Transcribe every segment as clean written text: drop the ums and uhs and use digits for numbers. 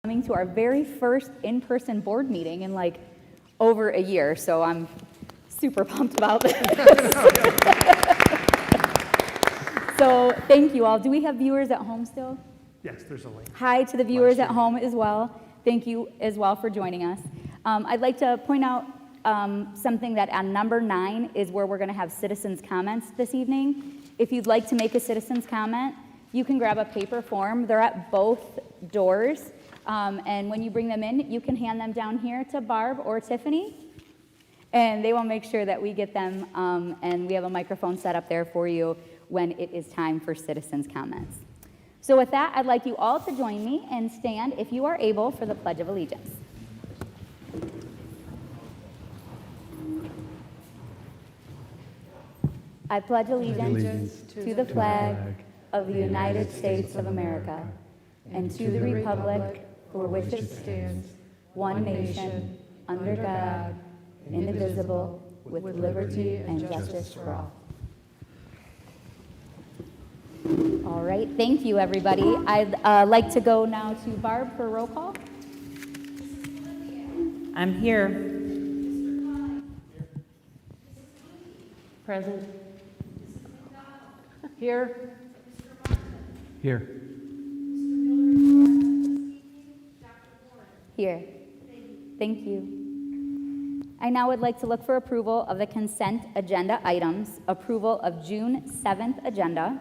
Coming to our very first in-person board meeting in like over a year, so I'm super pumped about this. So thank you all. Do we have viewers at home still? Yes, there's a link. Hi to the viewers at home as well. Thank you as well for joining us. I'd like to point out something that on number 9 is where we're going to have citizens' comments this evening. If you'd like to make a citizen's comment, you can grab a paper form. They're at both doors. And when you bring them in, you can hand them down here to Barb or Tiffany, and they will make sure that we get them, and we have a microphone set up there for you when it is time for citizens' comments. So with that, I'd like you all to join me and stand, if you are able, for the Pledge of Allegiance. I pledge allegiance to the flag of the United States of America and to the republic for which it stands, one nation, under God, indivisible, with liberty and justice for all. All right, thank you, everybody. I'd like to go now to Barb for roll call. I'm here. Present. Here. Here. Here. Thank you. I now would like to look for approval of the consent agenda items, approval of June 7th agenda,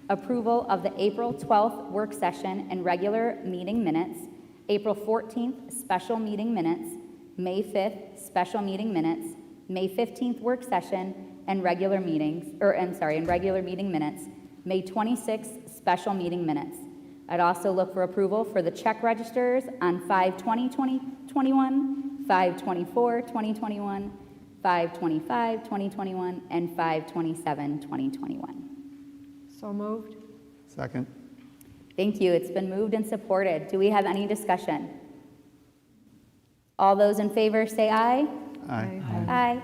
approval of the April 12th work session and regular meeting minutes, April 14th special meeting minutes, May 5th special meeting minutes, May 15th work session and regular meetings, and regular meeting minutes, May 26th special meeting minutes. I'd also look for approval for the check registers on 5/20/2021, 5/24/2021, 5/25/2021, and 5/27/2021. So moved. Second. Thank you. It's been moved and supported. Do we have any discussion? All those in favor say aye. Aye. Aye.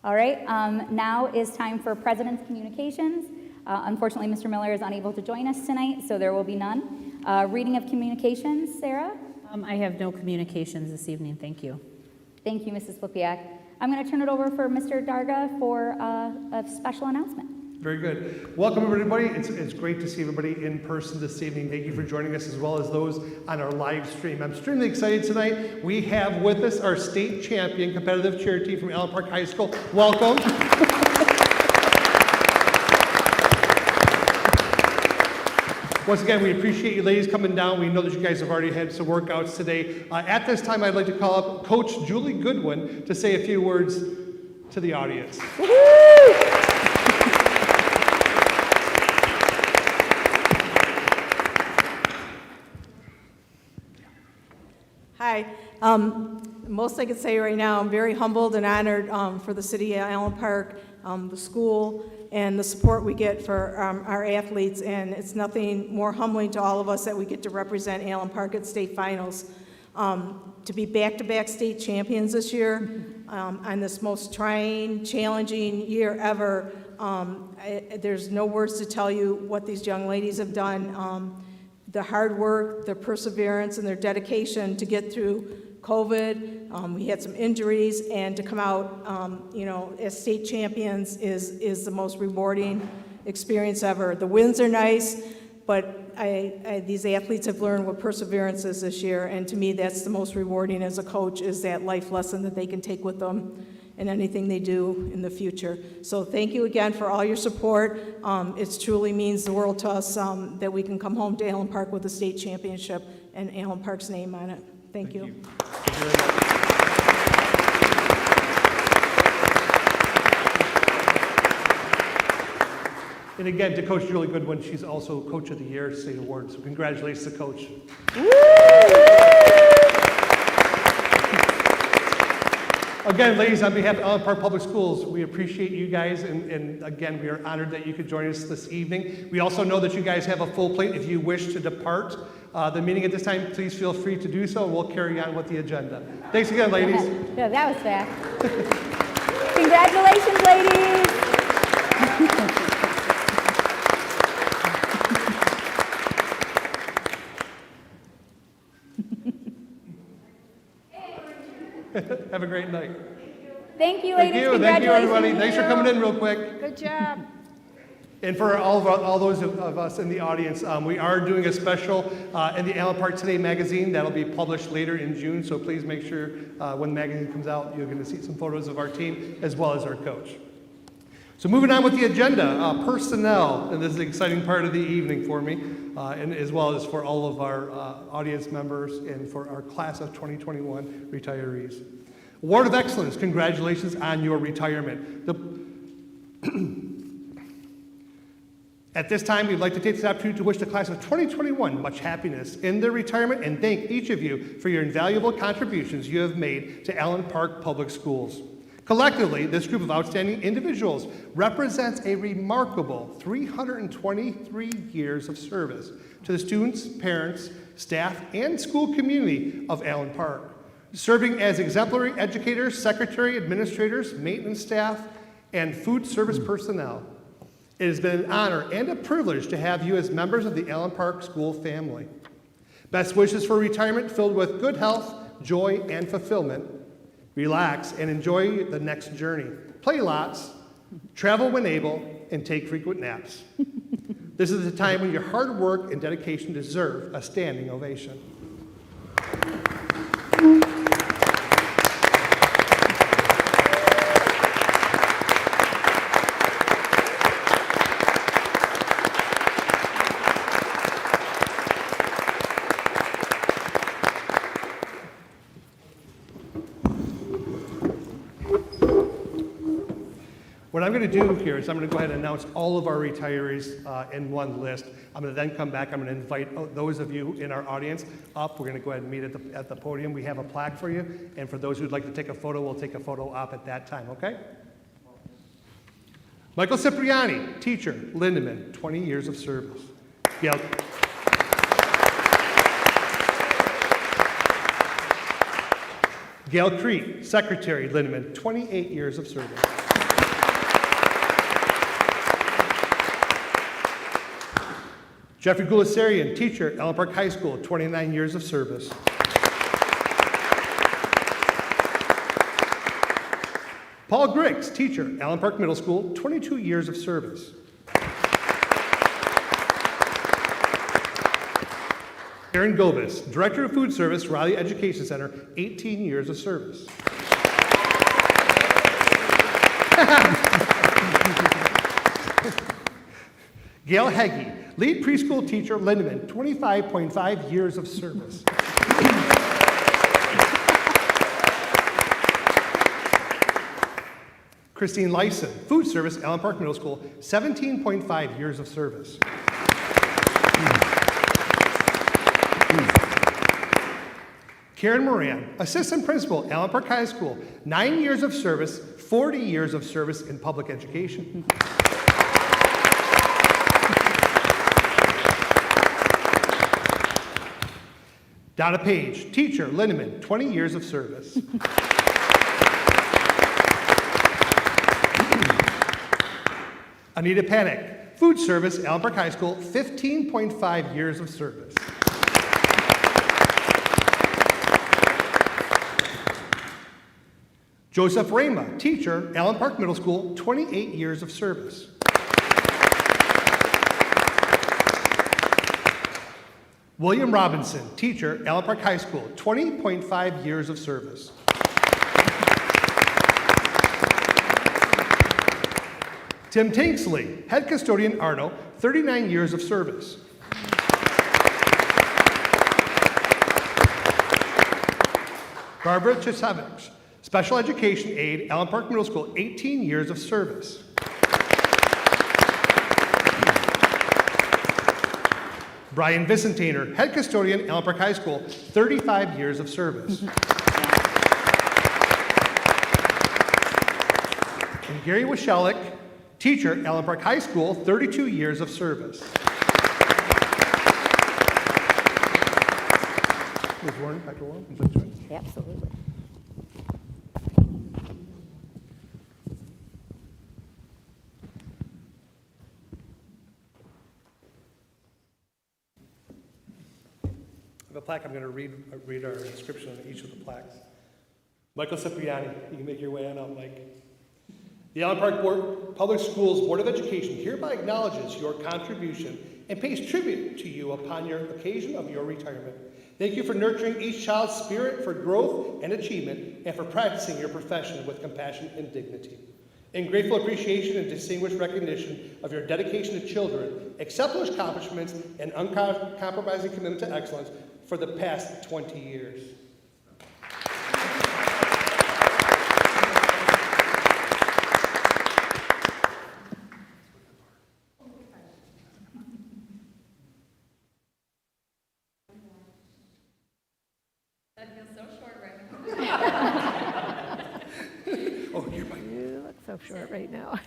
All right, now is time for President's Communications. Unfortunately, Mr. Miller is unable to join us tonight, so there will be none. Reading of communications, Sarah? I have no communications this evening, thank you. Thank you, Mrs. Flipiak. I'm going to turn it over for Mr. Darga for a special announcement. Very good. Welcome, everybody. It's great to see everybody in person this evening. Thank you for joining us, as well as those on our live stream. I'm extremely excited tonight. We have with us our state champion competitive cheer team from Allen Park High School. Welcome. Once again, we appreciate you ladies coming down. We know that you guys have already had some workouts today. At this time, I'd like to call up Coach Julie Goodwin to say a few words to the audience. Hi. Most I could say right now, I'm very humbled and honored for the city of Allen Park, the school, and the support we get for our athletes. And it's nothing more humbling to all of us that we get to represent Allen Park at state finals. To be back-to-back state champions this year on this most trying, challenging year ever, there's no words to tell you what these young ladies have done. The hard work, their perseverance, and their dedication to get through COVID. We had some injuries, and to come out, as state champions is the most rewarding experience ever. The wins are nice, but these athletes have learned what perseverance is this year, and to me, that's the most rewarding as a coach, is that life lesson that they can take with them in anything they do in the future. So thank you again for all your support. It truly means the world to us that we can come home to Allen Park with a state championship and Allen Park's name on it. Thank you. Thank you very much. And again, to Coach Julie Goodwin, she's also Coach of the Year State Award. So congratulations to Coach. Again, ladies, on behalf of Allen Park Public Schools, we appreciate you guys, and again, we are honored that you could join us this evening. We also know that you guys have a full plate. If you wish to depart the meeting at this time, please feel free to do so, and we'll carry on with the agenda. Thanks again, ladies. Yeah, that was fast. Congratulations, ladies. Have a great night. Thank you, Thank ladies. you. Thank you, everybody. Congratulations. Thanks for coming in real quick. Good job. And for all those of us in the audience, we are doing a special in the Allen Park Today magazine that'll be published later in June. So please make sure when the magazine comes out, you're going to see some photos of our team as well as our coach. So moving on with the agenda, personnel, and this is the exciting part of the evening for me, and as well as for all of our audience members and for our class of 2021 retirees. Award of Excellence, congratulations on your retirement. At this time, we'd like to take this opportunity to wish the class of 2021 much happiness in their retirement and thank each of you for your invaluable contributions you have made to Allen Park Public Schools. Collectively, this group of outstanding individuals represents a remarkable 323 years of service to the students, parents, staff, and school community of Allen Park, serving as exemplary educators, secretary, administrators, maintenance staff, and food service personnel. It has been an honor and a privilege to have you as members of the Allen Park School family. Best wishes for retirement filled with good health, joy, and fulfillment. Relax and enjoy the next journey. Play lots, travel when able, and take frequent naps. This is the time when your hard work and dedication deserve a standing ovation. What I'm going to do here is I'm going to go ahead and announce all of our retirees in one list. I'm going to then come back. I'm going to invite those of you in our audience up. We're going to go ahead and meet at the podium. We have a plaque for you. And for those who'd like to take a photo, we'll take a photo up at that time, okay? Michael Cipriani, teacher, Lindeman, 20 years of service. Gail Crete, secretary, Lindeman, 28 years of service. Jeffrey Gulasarian, teacher, Allen Park High School, 29 years of service. Paul Griggs, teacher, Allen Park Middle School, 22 years of service. Aaron Gobis, director of food service, Riley Education Center, 18 years of service. Gail Heggie, lead preschool teacher, Lindeman, 25.5 years of service. Christine Lyson, food service, Allen Park Middle School, 17.5 years of service. Karen Moran, assistant principal, Allen Park High School, 9 years of service, 40 years of service in public education. Donna Page, teacher, Lindeman, 20 years of service. Anita Panic, food service, Allen Park High School, 15.5 years of service. Joseph Rama, teacher, Allen Park Middle School, 28 years of service. William Robinson, teacher, Allen Park High School, 20.5 years of service. Tim Tanksley, head custodian, Arno, 39 years of service. Barbara Chesavich, special education aide, Allen Park Middle School, 18 years of service. Brian Vicentainer, head custodian, Allen Park High School, 35 years of service. And Gary Waschelik, teacher, Allen Park High School, 32 years of service. Ms. Warren, Dr. Warren, would you like to join? Absolutely. I have a plaque. I'm going to read our inscription on each of the plaques. Michael Cipriani, you can make your way on out, Mike. The Allen Park Public Schools Board of Education hereby acknowledges your contribution and pays tribute to you upon your occasion of your retirement. Thank you for nurturing each child's spirit for growth and achievement and for practicing your profession with compassion and dignity. In grateful appreciation and distinguished recognition of your dedication to children, exceptional accomplishments, and uncompromising commitment to excellence for the past 20 years. Oh, you're my. You look so short right now.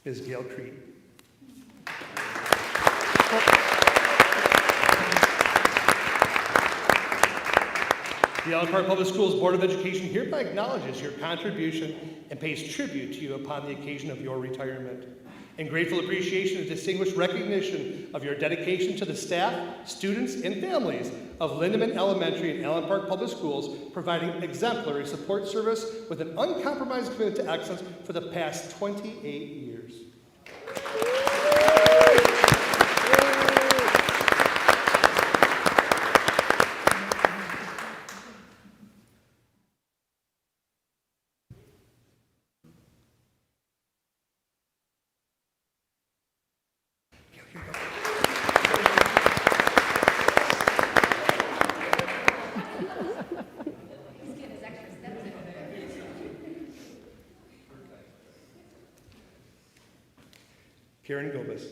Ms. Gail Creed. The Allen Park Public Schools Board of Education hereby acknowledges your contribution and pays tribute to you upon the occasion of your retirement. In grateful appreciation and distinguished recognition of your dedication to the staff, students, and families of Lindeman Elementary and Allen Park Public Schools, providing exemplary support service with an uncompromised commitment to excellence for the past 28 years. Karen Gomez.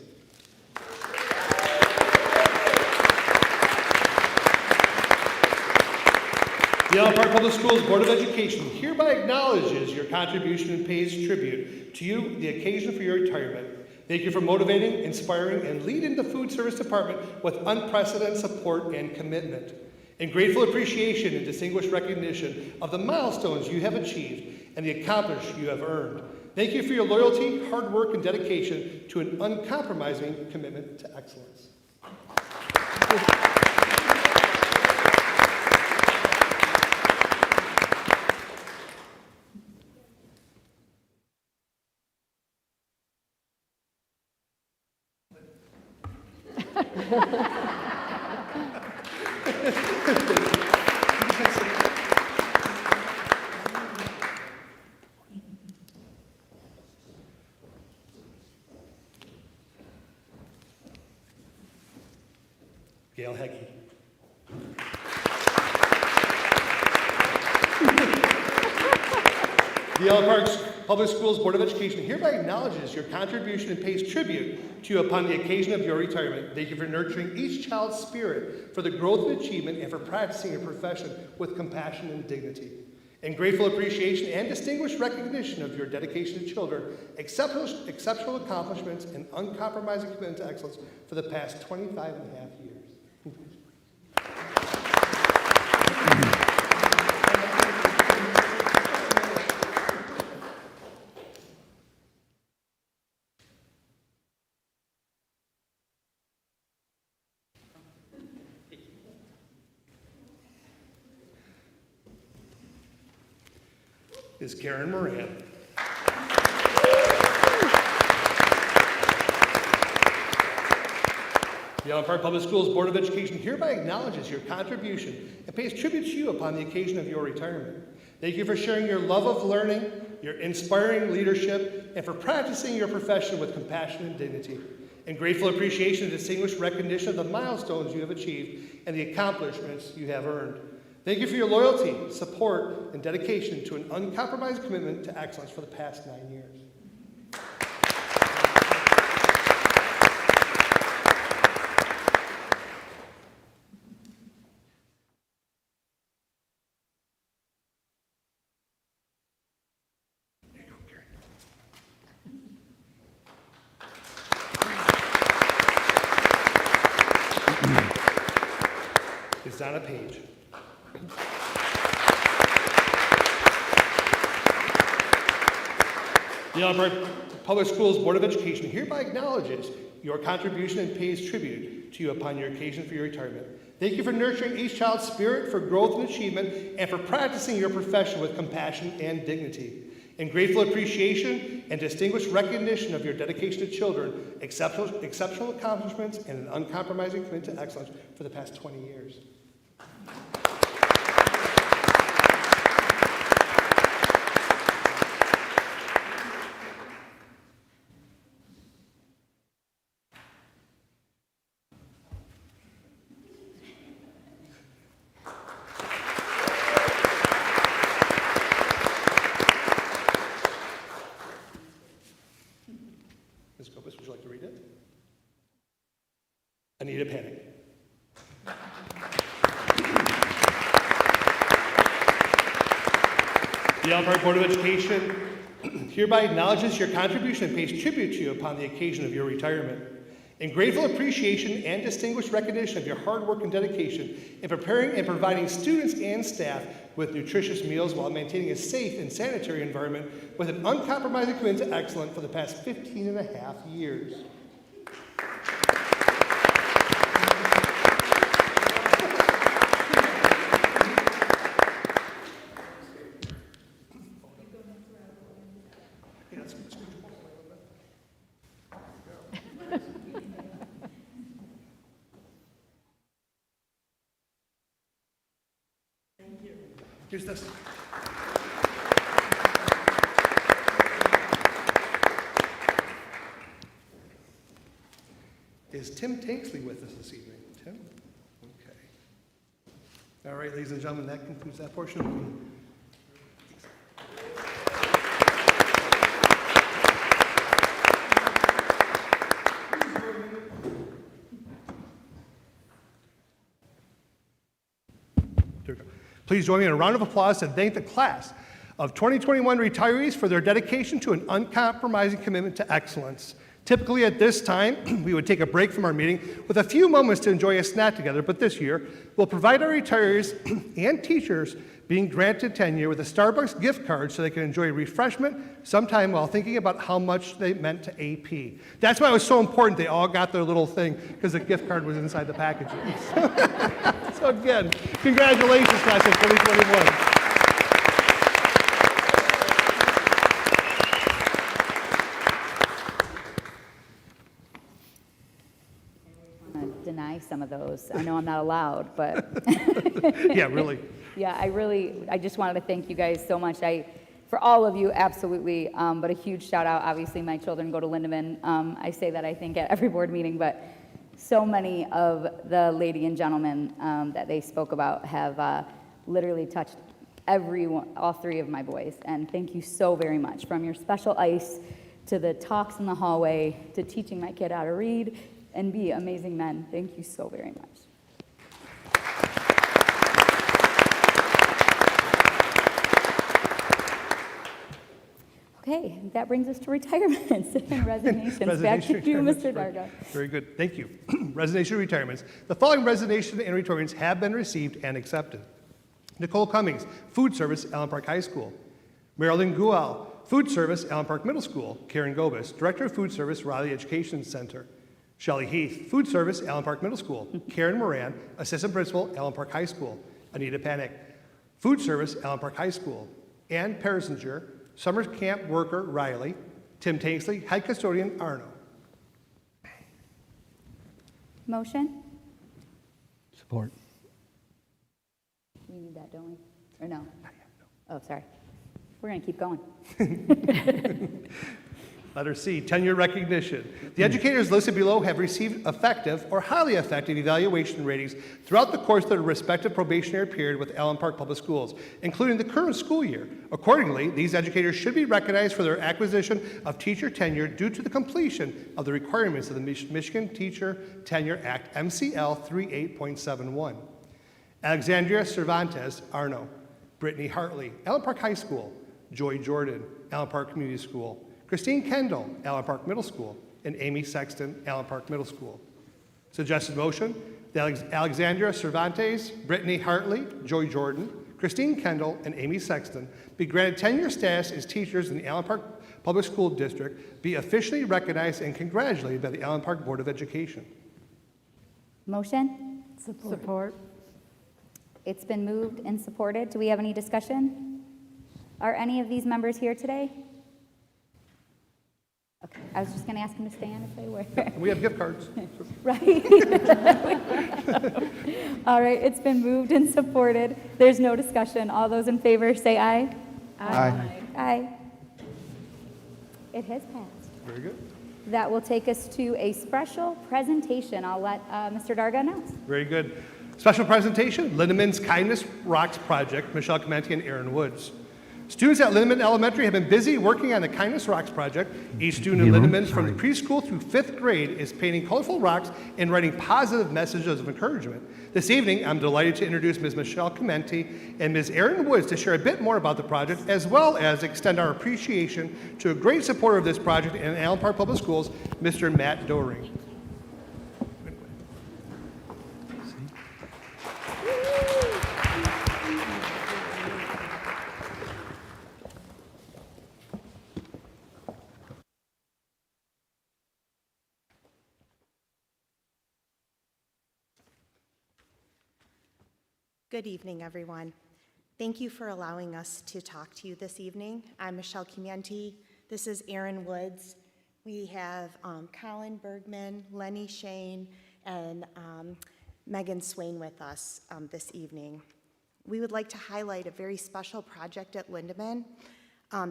The Allen Park Public Schools Board of Education hereby acknowledges your contribution and pays tribute to you the occasion for your retirement. Thank you for motivating, inspiring, and leading the food service department with unprecedented support and commitment. In grateful appreciation and distinguished recognition of the milestones you have achieved and the accomplishments you have earned. Thank you for your loyalty, hard work, and dedication to an uncompromising commitment to excellence. Gail Heggie. The Allen Park Public Schools Board of Education hereby acknowledges your contribution and pays tribute to you upon the occasion of your retirement. Thank you for nurturing each child's spirit for the growth and achievement and for practicing your profession with compassion and dignity. In grateful appreciation and distinguished recognition of your dedication to children, exceptional accomplishments, and uncompromising commitment to excellence for the past 25 and a half years. Is Karen Moran. The Allen Park Public Schools Board of Education hereby acknowledges your contribution and pays tribute to you upon the occasion of your retirement. Thank you for sharing your love of learning, your inspiring leadership, and for practicing your profession with compassion and dignity. In grateful appreciation and distinguished recognition of the milestones you have achieved and the accomplishments you have earned. Thank you for your loyalty, support, and dedication to an uncompromised commitment to excellence for the past 9 years. There you go, Karen. It's on a page. The Allen Park Public Schools Board of Education hereby acknowledges your contribution and pays tribute to you upon your occasion for your retirement. Thank you for nurturing each child's spirit for growth and achievement and for practicing your profession with compassion and dignity. In grateful appreciation and distinguished recognition of your dedication to children, exceptional accomplishments, and an uncompromising commitment to excellence for the past 20 years. Ms. Gopis, would you like to read it? Anita Panic. The Allen Park Board of Education hereby acknowledges your contribution and pays tribute to you upon the occasion of your retirement. In grateful appreciation and distinguished recognition of your hard work and dedication in preparing and providing students and staff with nutritious meals while maintaining a safe and sanitary environment with an uncompromising commitment to excellence for the past 15 and a half years. Here's this. Is Tim Tanksley with us this evening? Tim? Okay. All right, ladies and gentlemen, that concludes that portion of the meeting. There we go. Please join me in a round of applause to thank the class of 2021 retirees for their dedication to an uncompromising commitment to excellence. Typically at this time, we would take a break from our meeting with a few moments to enjoy a snack together, but this year, we'll provide our retirees and teachers being granted tenure with a Starbucks gift card so they can enjoy a refreshment sometime while thinking about how much they meant to AP. That's why it was so important they all got their little thing, because the gift card was inside the packaging. So again, congratulations, class of 2021. Deny some of those. I know I'm not allowed, but Yeah, really. yeah, I just wanted to thank you guys so much. For all of you, absolutely, but a huge shout out. Obviously, my children go to Lindeman. I say that, I think, at every board meeting, but so many of the lady and gentlemen that they spoke about have literally touched all three of my boys, and thank you so very much. From your special ice to the talks in the hallway to teaching my kid how to read and be amazing men. Thank you so very much. Okay, that brings us to retirements and resignations. Back to you, Mr. Darga. Very good, thank you. Resignation retirements. The following resignation and retirements have been received and accepted. Nicole Cummings, Food Service, Allen Park High School. Marilyn Gual, Food Service, Allen Park Middle School. Karen Gobis, Director of Food Service, Riley Education Center. Shelley Heath, Food Service, Allen Park Middle School. Karen Moran, Assistant Principal, Allen Park High School. Anita Panic, Food Service, Allen Park High School. Ann Persinger, Summer Camp Worker, Riley. Tim Tanksley, Head Custodian, Arno. Motion? Support. We need that, don't we? Or no? Oh, sorry. We're going to keep going. Letter C, tenure recognition. The educators listed below have received effective or highly effective evaluation ratings throughout the course of their respective probationary period with Allen Park Public Schools, including the current school year. Accordingly, these educators should be recognized for their acquisition of teacher tenure due to the completion of the requirements of the Michigan Teacher Tenure Act, MCL 38.71. Alexandria Cervantes, Arno. Brittany Hartley, Allen Park High School. Joy Jordan, Allen Park Community School. Christine Kendall, Allen Park Middle School, and Amy Sexton, Allen Park Middle School. Suggested motion, that Alexandria Cervantes, Brittany Hartley, Joy Jordan, Christine Kendall, and Amy Sexton be granted tenure status as teachers in the Allen Park Public School District be officially recognized and congratulated by the Allen Park Board of Education. Motion? Support. It's been moved and supported. Do we have any discussion? Are any of these members here today? Okay, I was just going to ask them to stand if they were. We have gift cards. Right. All right, it's been moved and supported. There's no discussion. All those in favor say aye. Aye. Aye. It has passed. Very good. That will take us to a special presentation. I'll let Mr. Darga announce. Very good. Special presentation, Lindemann's Kindness Rocks Project, Michelle Commenti and Aaron Woods. Students at Lindemann Elementary have been busy working on the Kindness Rocks project. Each student at Lindemann's from the preschool through 5th grade is painting colorful rocks and writing positive messages of encouragement. This evening, I'm delighted to introduce Ms. Michelle Commenti and Ms. Aaron Woods to share a bit more about the project, as well as extend our appreciation to a great supporter of this project in Allen Park Public Schools, Mr. Matt Doring. Good evening, everyone. Thank you for allowing us to talk to you this evening. I'm Michelle Commenti. This is Aaron Woods. We have Colin Bergman, Lenny Shane, and Megan Swain with us this evening. We would like to highlight a very special project at Lindemann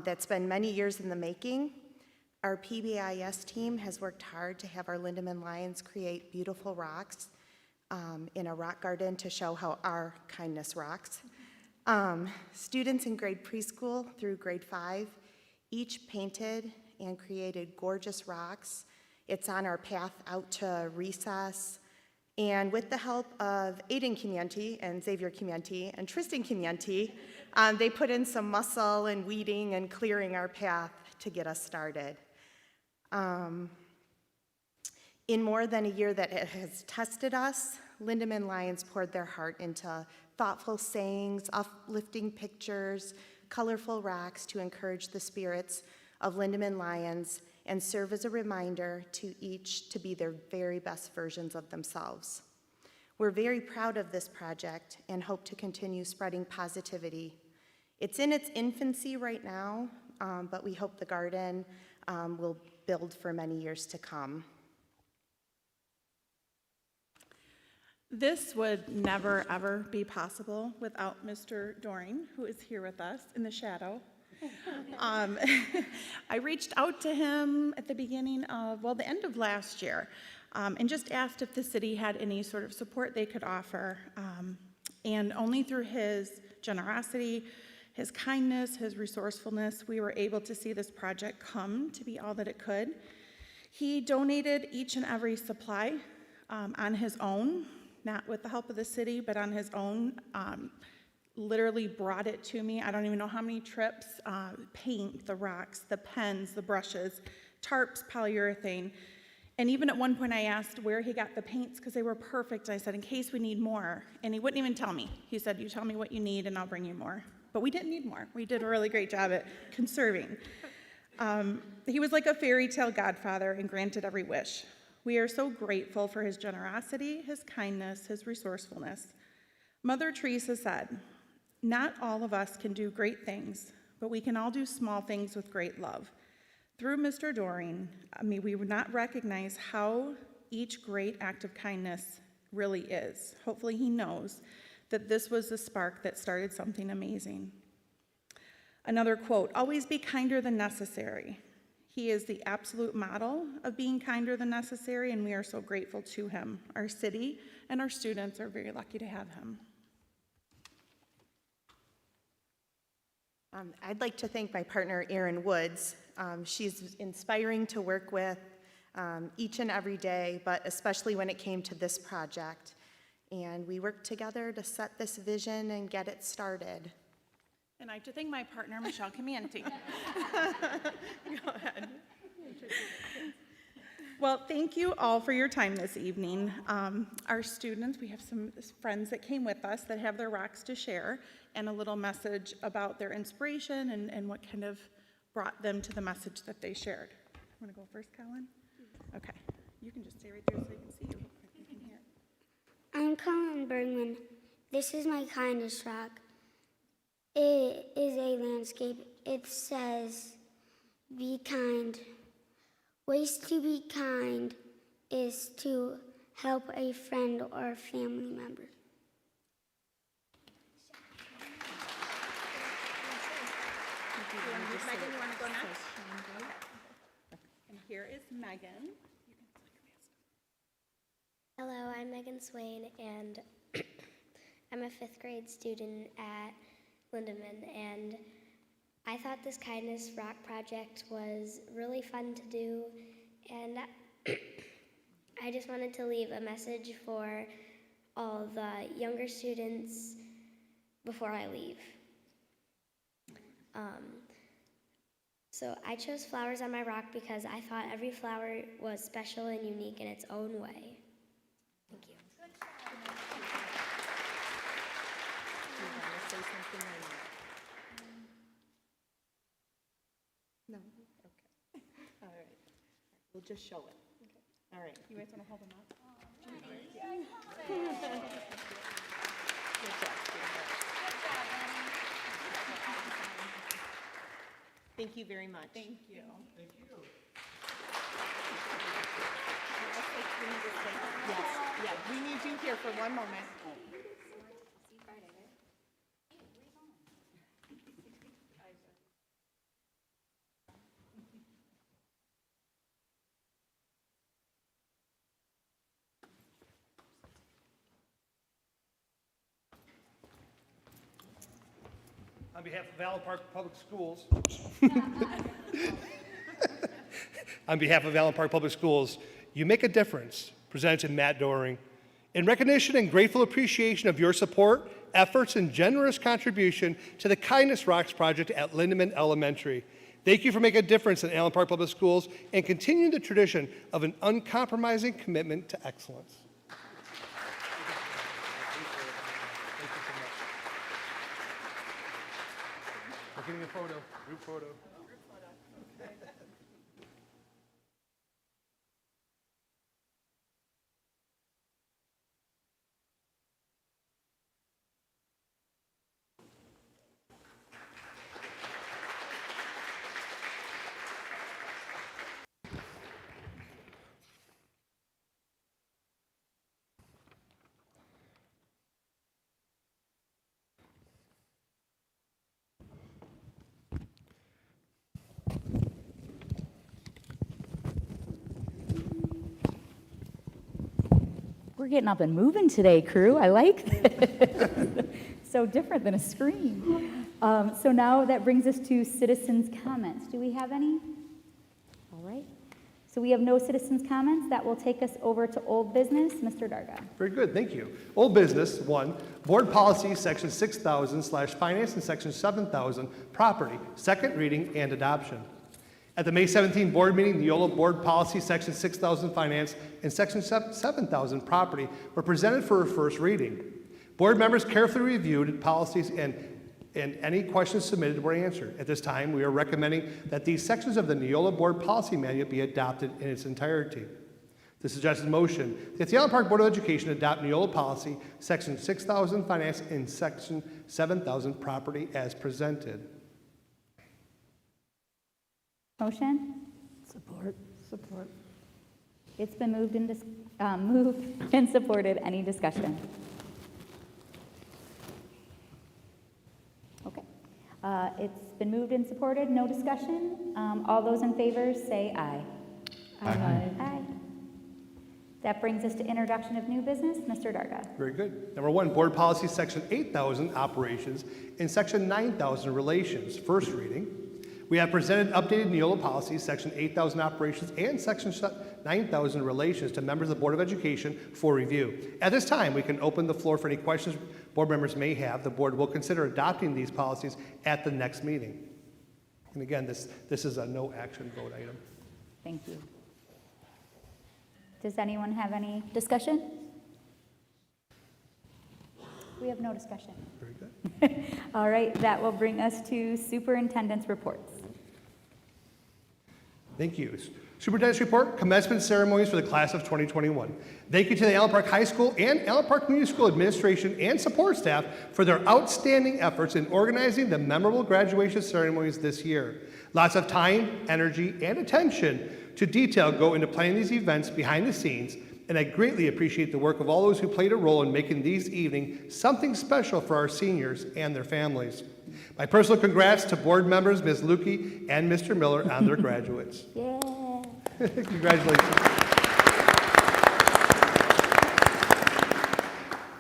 that's been many years in the making. Our PBIS team has worked hard to have our Lindemann Lions create beautiful rocks in a rock garden to show how our kindness rocks. Students in grade preschool through grade 5 each painted and created gorgeous rocks. It's on our path out to recess. And with the help of Aiden Commenti and Xavier Commenti and Tristan Commenti, they put in some muscle and weeding and clearing our path to get us started. In more than a year that it has tested us, Lindemann Lions poured their heart into thoughtful sayings, uplifting pictures, colorful rocks to encourage the spirits of Lindemann Lions and serve as a reminder to each to be their very best versions of themselves. We're very proud of this project and hope to continue spreading positivity. It's in its infancy right now, but we hope the garden will build for many years to come. This would never, ever be possible without Mr. Doring, who is here with us in the shadow. I reached out to him at the beginning of, the end of last year, and just asked if the city had any sort of support they could offer. And only through his generosity, his kindness, his resourcefulness, we were able to see this project come to be all that it could. He donated each and every supply on his own, not with the help of the city, but on his own, literally brought it to me. I don't even know how many trips, paint, the rocks, the pens, the brushes, tarps, polyurethane. And even at one point I asked where he got the paints because they were perfect. I said, in case we need more. And he wouldn't even tell me. He said, you tell me what you need and I'll bring you more. But we didn't need more. We did a really great job at conserving. He was like a fairy tale godfather and granted every wish. We are so grateful for his generosity, his kindness, his resourcefulness. Mother Teresa said, not all of us can do great things, but we can all do small things with great love. Through Mr. Doring, we would not recognize how each great act of kindness really is. Hopefully he knows that this was the spark that started something amazing. Another quote, always be kinder than necessary. He is the absolute model of being kinder than necessary, and we are so grateful to him. Our city and our students are very lucky to have him. I'd like to thank my partner, Aaron Woods. She's inspiring to work with each and every day, but especially when it came to this project. And we worked together to set this vision and get it started. And I'd like to thank my partner, Michelle Commenti. Go ahead. Well, thank you all for your time this evening. Our students, we have some friends that came with us that have their rocks to share and a little message about their inspiration and what kind of brought them to the message that they shared. Want to go first, Colin? Okay. You can just stay right there so they can see you. You can hear. I'm Colin Bergman. This is my kindness rock. It is a landscape. It says, be kind. Ways to be kind is to help a friend or a family member. Megan, you want to go next? And here is Megan. Hello, I'm Megan Swain, and I'm a 5th grade student at Lindemann, and I thought this Kindness Rock project was really fun to do, and I just wanted to leave a message for all the younger students before I leave. So I chose flowers on my rock because I thought every flower was special and unique in its own way. Thank you. No? Okay. All right. We'll just show it. Okay. All right. You guys want to hold them up? Good job. Thank you very much. Thank you. Thank you. Yes, yeah, we need you here for one moment. On behalf of Allen Park Public Schools, on behalf of Allen Park Public Schools, you make a difference, presented to Matt Doring. In recognition and grateful appreciation of your support, efforts, and generous contribution to the Kindness Rocks project at Lindemann Elementary. Thank you for making a difference in Allen Park Public Schools and continuing the tradition of an uncompromising commitment to excellence. We're getting a photo, group photo. We're getting up and moving today, crew. I like this. So different than a screen. So now that brings us to citizens' comments. Do we have any? All right. So we have no citizens' comments. That will take us over to old business. Mr. Darga. Very good, thank you. Old business, 1, board policy, section 6,000/finance and section 7,000, property, second reading and adoption. At the May 17 board meeting, the Neola board policy, section 6,000 finance and section 7,000 property were presented for a first reading. Board members carefully reviewed policies and any questions submitted were answered. At this time, we are recommending that these sections of the Neola board policy manual be adopted in its entirety. The suggested motion that the Allen Park Board of Education adopt Neola policy, section 6,000 finance and section 7,000 property as presented. Motion? Support. Support. It's been moved and supported. Any discussion? Okay. It's been moved and supported. No discussion. All those in favor say aye. Aye. Aye. That brings us to introduction of new business. Mr. Darga. Very good. Number 1, board policy, section 8,000 operations and section 9,000 relations. First reading. We have presented updated Neola policies, section 8,000 operations and section 9,000 relations to members of the Board of Education for review. At this time, we can open the floor for any questions board members may have. The board will consider adopting these policies at the next meeting. And again, this is a no action vote item. Thank you. Does anyone have any discussion? We have no discussion. Very good. All right, that will bring us to superintendent's reports. Thank you. Superintendent's report, commencement ceremonies for the class of 2021. Thank you to the Allen Park High School and Allen Park Community School administration and support staff for their outstanding efforts in organizing the memorable graduation ceremonies this year. Lots of time, energy, and attention to detail go into planning these events behind the scenes, and I greatly appreciate the work of all those who played a role in making these evenings something special for our seniors and their families. My personal congrats to board members, Ms. Lukey and Mr. Miller, on their graduates. Yeah. Congratulations.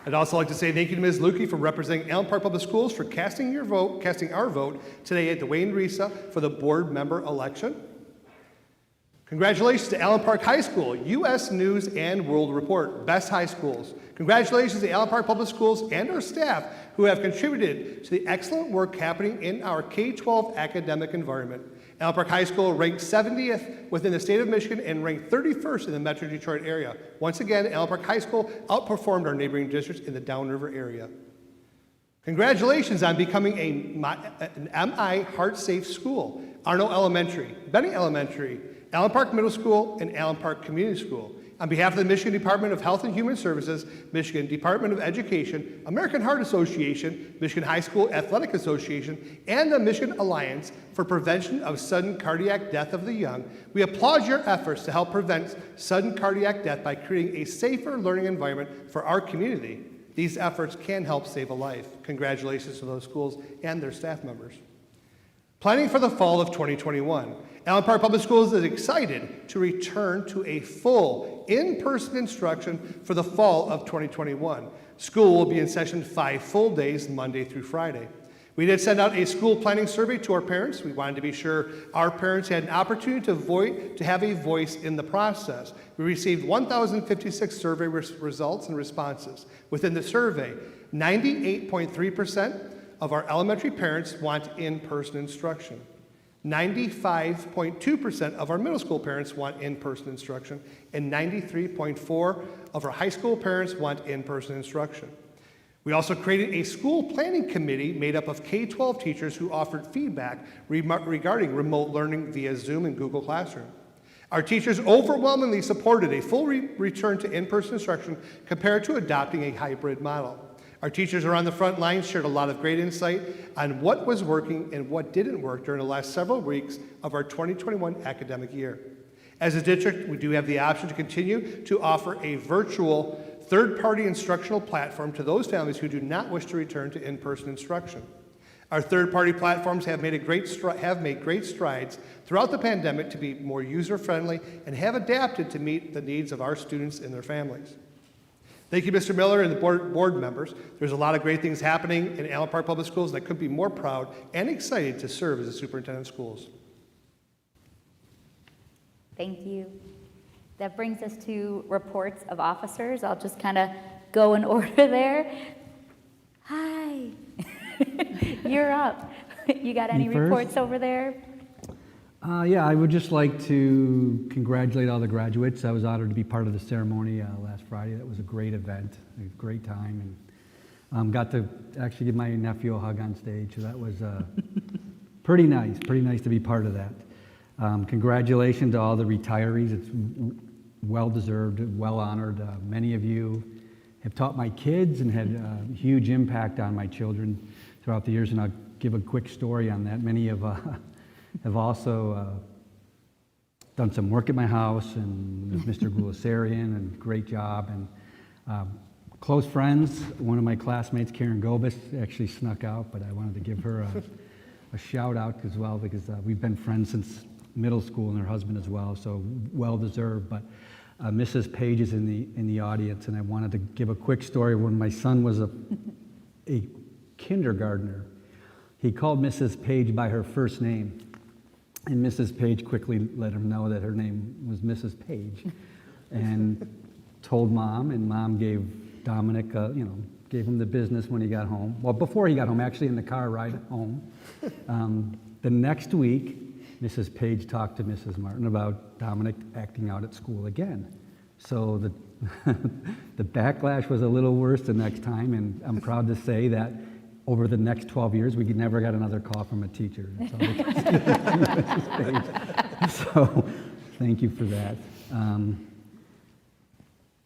I'd also like to say thank you to Ms. Lukey for representing Allen Park Public Schools for casting our vote today at the Wayne Risa for the board member election. Congratulations to Allen Park High School, U.S. News and World Report, Best High Schools. Congratulations to Allen Park Public Schools and our staff who have contributed to the excellent work happening in our K-12 academic environment. Allen Park High School ranked 70th within the state of Michigan and ranked 31st in the Metro Detroit area. Once again, Allen Park High School outperformed our neighboring districts in the Downriver area. Congratulations on becoming an MI Heart Safe school. Arno Elementary, Benning Elementary, Allen Park Middle School, and Allen Park Community School. On behalf of the Michigan Department of Health and Human Services, Michigan Department of Education, American Heart Association, Michigan High School Athletic Association, and the Michigan Alliance for Prevention of Sudden Cardiac Death of the Young, we applaud your efforts to help prevent sudden cardiac death by creating a safer learning environment for our community. These efforts can help save a life. Congratulations to those schools and their staff members. Planning for the fall of 2021. Allen Park Public Schools is excited to return to a full in-person instruction for the fall of 2021. School will be in session 5 full days, Monday through Friday. We did send out a school planning survey to our parents. We wanted to be sure our parents had an opportunity to have a voice in the process. We received 1,056 survey results and responses. Within the survey, 98.3% of our elementary parents want in-person instruction. 95.2% of our middle school parents want in-person instruction, and 93.4% of our high school parents want in-person instruction. We also created a school planning committee made up of K-12 teachers who offered feedback regarding remote learning via Zoom and Google Classroom. Our teachers overwhelmingly supported a full return to in-person instruction compared to adopting a hybrid model. Our teachers are on the front lines, shared a lot of great insight on what was working and what didn't work during the last several weeks of our 2021 academic year. As a district, we do have the option to continue to offer a virtual third-party instructional platform to those families who do not wish to return to in-person instruction. Our third-party platforms have made great strides throughout the pandemic to be more user-friendly and have adapted to meet the needs of our students and their families. Thank you, Mr. Miller and the board members. There's a lot of great things happening in Allen Park Public Schools, and I couldn't be more proud and excited to serve as a superintendent of schools. Thank you. That brings us to reports of officers. I'll just kind of go in order there. Hi. You're up. You got any Me first? reports over there? Yeah, I would just like to congratulate all the graduates. I was honored to be part of the ceremony last Friday. That was a great event, a great time, and got to actually give my nephew a hug on stage. So that was pretty nice to be part of that. Congratulations to all the retirees. It's well-deserved, well-honored. Many of you have taught my kids and had a huge impact on my children throughout the years, and I'll give a quick story on that. Many of have also done some work at my house, and with Mr. Gulasarian, and great job. And close friends, one of my classmates, Karen Gobis, actually snuck out, but I wanted to give her a shout out as well, because we've been friends since middle school, and her husband as well, so well deserved. But Mrs. Page is in the audience, and I wanted to give a quick story. When my son was a kindergartner, he called Mrs. Page by her first name. And Mrs. Page quickly let him know that her name was Mrs. Page, and told Mom, and Mom gave Dominic, gave him the business when he got home. Well, before he got home, actually in the car ride home. The next week, Mrs. Page talked to Mrs. Martin about Dominic acting out at school again. So the backlash was a little worse the next time, and I'm proud to say that over the next 12 years, we never got another call from a teacher. That's all So thank you for that.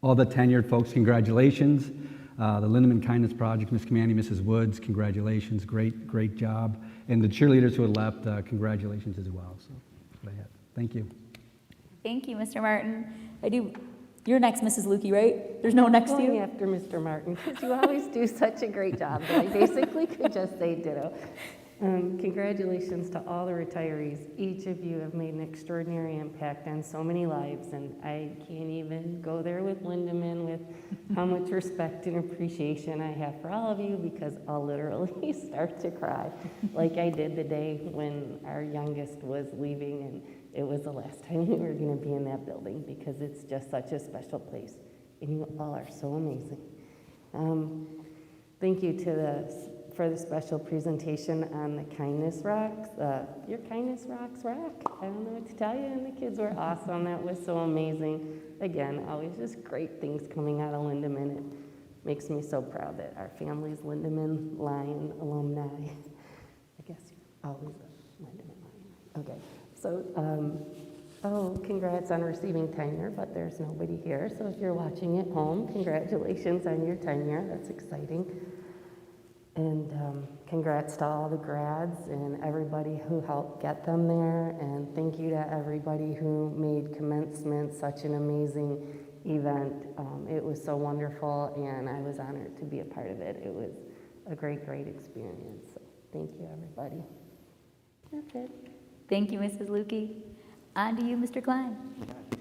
All the tenured folks, congratulations. The Lindeman Kindness Project, Ms. Comandy, Mrs. Woods, congratulations. Great job. And the cheerleaders who had left, congratulations as well. So that's what I had. Thank you. Thank you, Mr. Martin. You're next, Mrs. Lukey, right? There's no next to Going you? after Mr. Martin, because you always do such a great job that I basically could just say ditto. Congratulations to all the retirees. Each of you have made an extraordinary impact on so many lives, and I can't even go there with Lindeman with how much respect and appreciation I have for all of you, because I'll literally start to cry like I did the day when our youngest was leaving, and it was the last time we were going to be in that building, because it's just such a special place, and you all are so amazing. Thank you for the special presentation on the Kindness Rocks. Your Kindness Rocks rock. I don't know what to tell you, and the kids were awesome. That was so amazing. Again, always just great things coming out of Lindeman. It makes me so proud that our family's Lindeman Lion alumni. I guess you're always a Lindeman Lion. Okay, so, congrats on receiving tenure, but there's nobody here. So if you're watching at home, congratulations on your tenure. That's exciting. And congrats to all the grads and everybody who helped get them there. And thank you to everybody who made Commencement such an amazing event. It was so wonderful, and I was honored to be a part of it. It was a great experience. So thank you, everybody. That's it. Thank you, Mrs. Lukey. On to you, Mr. Klein.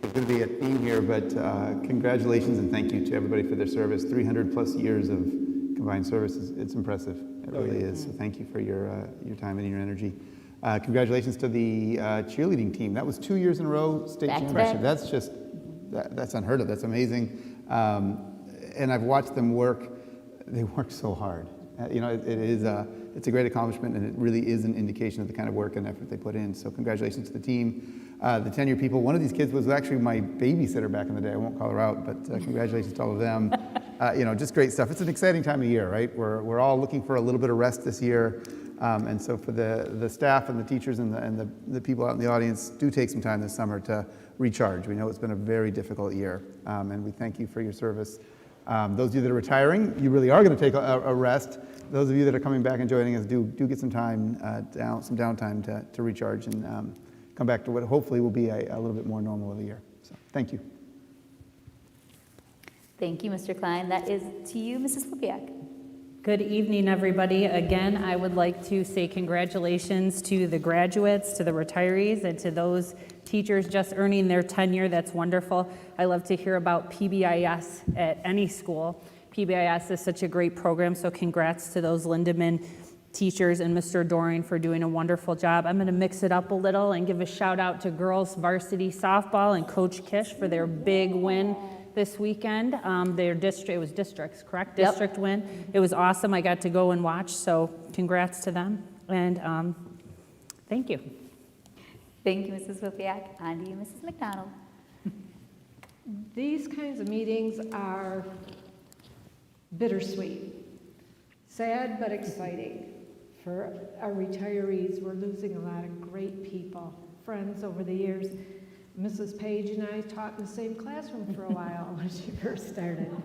There's going to be a theme here, but congratulations and thank you to everybody for their service. 300 plus years of combined services. It's impressive. It really is. So thank you for your time and your energy. Congratulations to the cheerleading team. That was 2 years in a row state championship. That's just, that's unheard of. That's amazing. And I've watched them work. They work so hard. It's a great accomplishment, and it really is an indication of the kind of work and effort they put in. So congratulations to the team, the tenure people. One of these kids was actually my babysitter back in the day. I won't call her out, but congratulations to all of them. Just great stuff. It's an exciting time of year, right? We're all looking for a little bit of rest this year. And so for the staff and the teachers and the people out in the audience, do take some time this summer to recharge. We know it's been a very difficult year, and we thank you for your service. Those of you that are retiring, you really are going to take a rest. Those of you that are coming back and joining us, do get some time, some downtime to recharge and come back to what hopefully will be a little bit more normal of a year. So thank you. Thank you, Mr. Klein. That is to you, Mrs. Flipiak. Good evening, everybody. Again, I would like to say congratulations to the graduates, to the retirees, and to those teachers just earning their tenure. That's wonderful. I love to hear about PBIS at any school. PBIS is such a great program, so congrats to those Lindeman teachers and Mr. Doring for doing a wonderful job. I'm going to mix it up a little and give a shout out to girls varsity softball and Coach Kish for their big win this weekend. It was districts, correct? Yep. District win. It was awesome. I got to go and watch, so congrats to them. And thank you. Thank you, Mrs. Flipiak. On to you, Mrs. McDonald. These kinds of meetings are bittersweet, sad but exciting. For our retirees, we're losing a lot of great people, friends over the years. Mrs. Page and I taught in the same classroom for a while when she first started.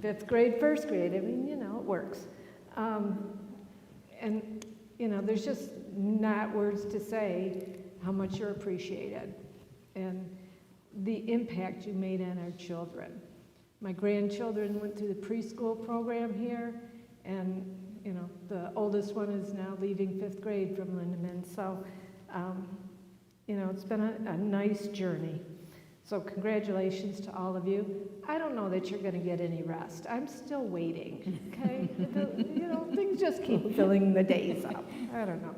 5th grade, 1st grade, I mean, it works. There's just not words to say how much you're appreciated and the impact you made on our children. My grandchildren went through the preschool program here, and the oldest one is now leaving 5th grade from Lindeman. So, it's been a nice journey. So congratulations to all of you. I don't know that you're going to get any rest. I'm still waiting, okay? Things just keep filling the days up. I don't know.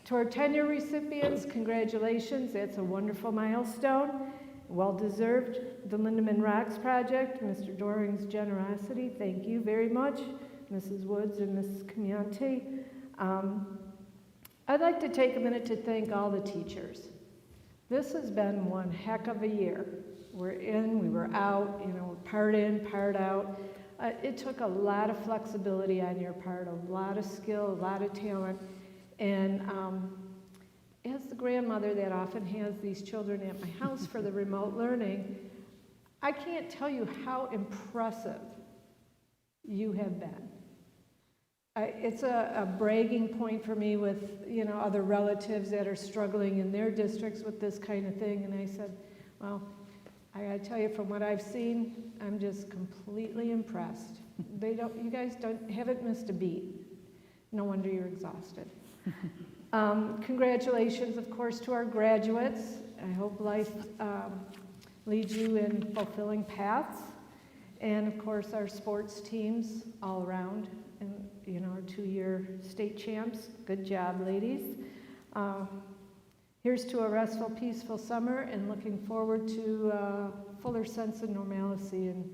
To our tenure recipients, congratulations. That's a wonderful milestone. Well-deserved. The Lindeman Rocks Project, Mr. Doring's generosity, thank you very much. Mrs. Woods and Mrs. Comandy. I'd like to take a minute to thank all the teachers. This has been one heck of a year. We're in, we were out, part in, part out. It took a lot of flexibility on your part, a lot of skill, a lot of talent, and as the grandmother that often has these children at my house for the remote learning, I can't tell you how impressive you have been. It's a bragging point for me with, other relatives that are struggling in their districts with this kind of thing. And I said, well, I gotta tell you, from what I've seen, I'm just completely impressed. You guys haven't missed a beat. No wonder you're exhausted. Congratulations, of course, to our graduates. I hope life leads you in fulfilling paths. And of course, our sports teams all around, and our 2-year state champs. Good job, ladies. Here's to a restful, peaceful summer, and looking forward to a fuller sense of normalcy in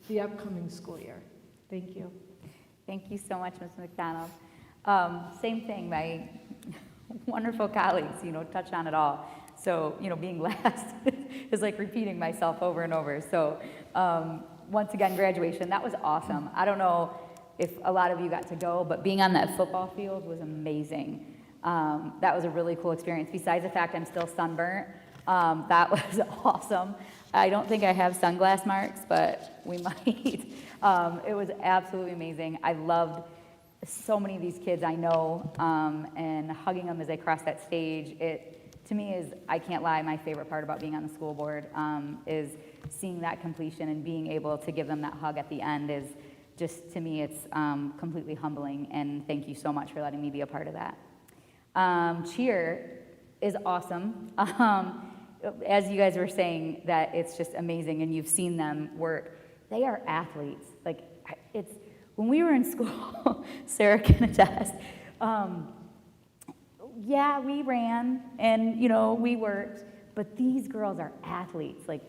the upcoming school year. Thank you. Thank you so much, Ms. McDonald. Same thing, my wonderful colleagues, touch on it all. So, being last is like repeating myself over and over. So, once again, graduation, that was awesome. I don't know if a lot of you got to go, but being on that football field was amazing. That was a really cool experience. Besides the fact I'm still sunburnt, that was awesome. I don't think I have sunglass marks, but we might. It was absolutely amazing. I loved so many of these kids I know, and hugging them as they cross that stage. To me, is, I can't lie, my favorite part about being on the school board is seeing that completion and being able to give them that hug at the end is just, to me, it's completely humbling, and thank you so much for letting me be a part of that. Cheer is awesome. As you guys were saying, that it's just amazing, and you've seen them work. They are athletes. Like, it's, when we were in school, Sarah can attest, yeah, we ran, and, we worked, but these girls are athletes. Like,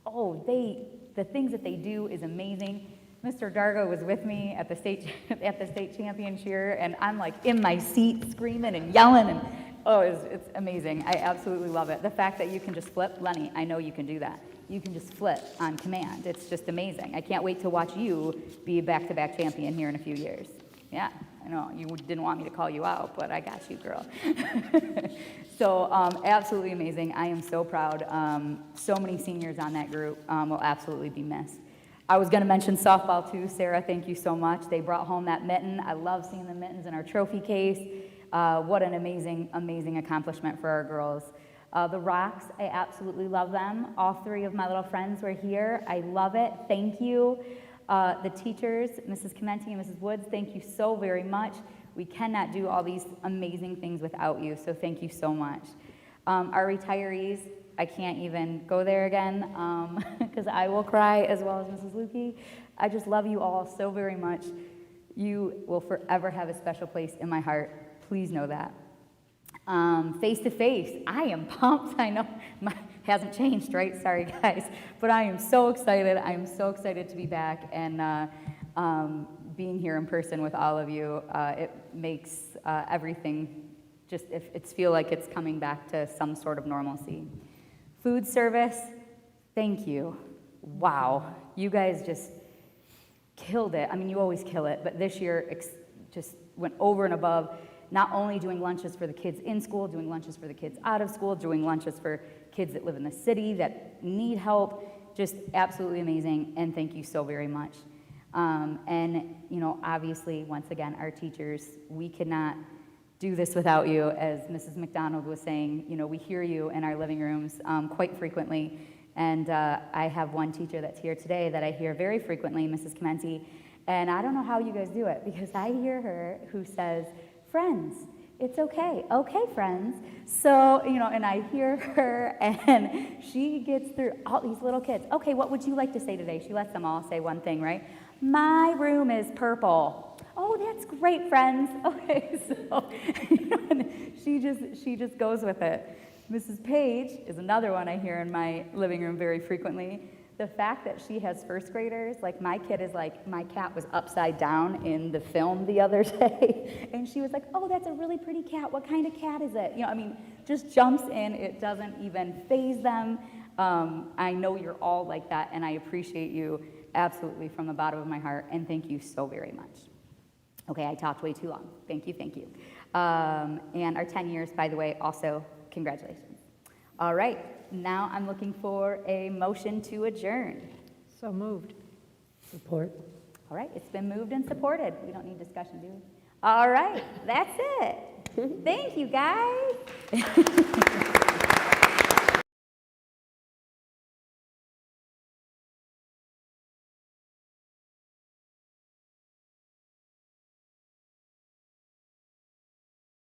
the things that they do is amazing. Mr. Dargo was with me at the state champion cheer, and I'm like in my seat screaming and yelling, and it's amazing. I absolutely love it. The fact that you can just flip, Lenny, I know you can do that. You can just flip on command. It's just amazing. I can't wait to watch you be a back-to-back champion here in a few years. Yeah, I know you didn't want me to call you out, but I got you, girl. So absolutely amazing. I am so proud. So many seniors on that group will absolutely be missed. I was going to mention softball too. Sarah, thank you so much. They brought home that mitten. I love seeing the mittens in our trophy case. What an amazing, amazing accomplishment for our girls. The rocks, I absolutely love them. All 3 of my little friends were here. I love it. Thank you. The teachers, Mrs. Commenti and Mrs. Woods, thank you so very much. We cannot do all these amazing things without you, so thank you so much. Our retirees, I can't even go there again because I will cry as well as Mrs. Lukey. I just love you all so very much. You will forever have a special place in my heart. Please know that. Face to face, I am pumped. I know hasn't changed, right? Sorry, guys. But I am so excited. I am so excited to be back and being here in person with all of you. It makes everything just, it's feel like it's coming back to some sort of normalcy. Food service, thank you. Wow, you guys just killed it. I mean, you always kill it, but this year just went over and above, not only doing lunches for the kids in school, doing lunches for the kids out of school, doing lunches for kids that live in the city that need help, just absolutely amazing, and thank you so very much. And, obviously, once again, our teachers, we cannot do this without you. As Mrs. McDonald was saying, we hear you in our living rooms quite frequently. And I have one teacher that's here today that I hear very frequently, Mrs. Commenti. And I don't know how you guys do it, because I hear her who says, friends, it's okay. Okay, friends. So, and I hear her, and she gets through all these little kids. Okay, what would you like to say today? She lets them all say one thing, right? My room is purple. Oh, that's great, friends. Okay, so she just goes with it. Mrs. Page is another one I hear in my living room very frequently. The fact that she has first graders, like my kid is like, my cat was upside down in the film the other day, and she was like, oh, that's a really pretty cat. What kind of cat is it? Just jumps in. It doesn't even faze them. I know you're all like that, and I appreciate you absolutely from the bottom of my heart, and thank you so very much. Okay, I talked way too long. Thank you. And our 10 years, by the way, also congratulations. All right, now I'm looking for a motion to adjourn. So moved. Support. All right, it's been moved and supported. We don't need discussion, do we? All right, that's it. Thank you, guys.